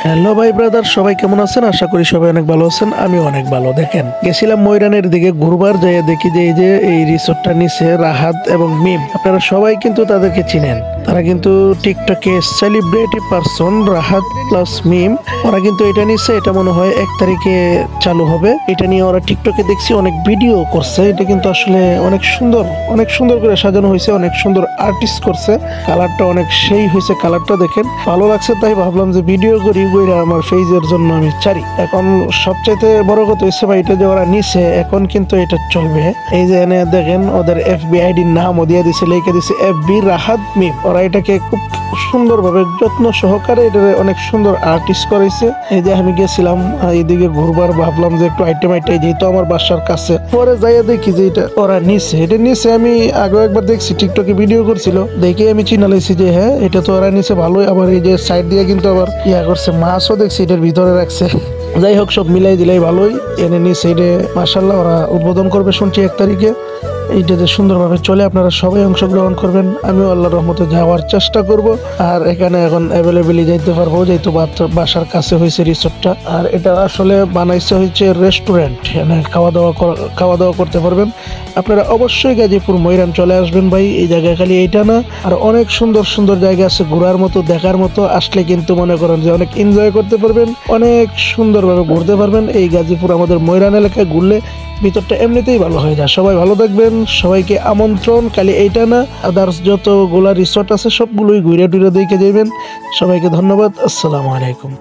Hello ভাই brother, সবাই কেমন আছেন? আশা করি সবাই অনেক ভালো আছেন। আমি অনেক ভালো। দেখেন, গেছিলাম ময়রানের দিকে ঘুরবার, যাইয়া দেখি যে এই রিসোর্টটা নিচে রাহাত এবং মিম। আপনারা সবাই কিন্তু তাদেরকে চিনেন। তারা কিন্তু টিকটকে সেলিব্রিটি পারসন। রাহাত প্লাস মিম, ওরা কিন্তু এটা নিচ্ছে। এটা মনে হয় 1 তারিখে চালু হবে। এটা নিয়ে ওরা টিকটকে দেখছি অনেক ভিডিও করছে। এটা কিন্তু আসলে অনেক সুন্দর করে সাজানো হয়েছে, অনেক সুন্দর আর্টিস্ট করছে। কালারটা অনেক সেই হয়েছে, কালারটা দেখেন ভালো লাগছে। তাই ভাবলাম যে ভিডিও করি, আমার ফেজের জন্য আমি ছাড়ি। এখন সবচাইতে বড় কথা হচ্ছে ভাই, এটা যে ওরা নিছে, এখন কিন্তু এটা চলবে। এই যে এনে দেখেন, ওদের এফবি আইডির নামও দিয়ে দিছে, লিখে দিছে এফবি রাহাত মিম। ওরা এটাকে খুব সুন্দরভাবে যত্ন সহকারে এটা অনেক সুন্দর আর্টিস্ট করেছে। এই যে আমি গেছিলাম এইদিকে ঘুরবার, ভাবলাম যে একটু আইটেম যেহেতু আমার বাসার কাছে, পরে যাইয়া দেখি যে এটা ওরা নিছে। এটা নিছে, আমি আগে একবার দেখছি, টিকটকে ভিডিও করছিল, দেখে আমি চিনা লাইছি যে হ্যাঁ, এটা তো ওরা নিছে ভালোই। আবার এই যে সাইড দিয়ে কিন্তু আবার করছে, মাছও দেখছি এটার ভিতরে রাখছে। যাই হোক, সব মিলাই দিলাই ভালোই। এনে নিছে এটা, মাশাআল্লাহ। ওরা উদ্বোধন করবে শুনছি 1 তারিখে। এইটাতে সুন্দরভাবে চলে, আপনারা সবাই অংশগ্রহণ করবেন। আমিও আল্লাহর রহমতে যাওয়ার চেষ্টা করব। আর এখানে এখন অ্যাভেলেবেলি যাইতে পারবো, যেহেতু বাসার কাছে হয়েছে রিসোর্টটা। আর এটা আসলে বানাইছে হচ্ছে রেস্টুরেন্ট, এখানে খাওয়া দাওয়া করতে পারবেন। আপনারা অবশ্যই গাজীপুর ময়রান চলে আসবেন ভাই। এই জায়গায় খালি এইটা না, আর অনেক সুন্দর সুন্দর জায়গা আছে ঘোরার মতো, দেখার মতো। আসলে কিন্তু মনে করেন যে অনেক এনজয় করতে পারবেন, অনেক সুন্দরভাবে ঘুরতে পারবেন। এই গাজীপুর আমাদের ময়রান এলাকায় ঘুরলে ভিতরটা এমনিতেই ভালো হয়ে যায়। সবাই ভালো থাকবেন, সবাইকে আমন্ত্রণ। খালি এইটা না, আদার্স যতগুলা রিসোর্ট আছে সবগুলোই ঘুরে টুরে দেখে যাবেন। সবাইকে ধন্যবাদ। আসসালামু আলাইকুম।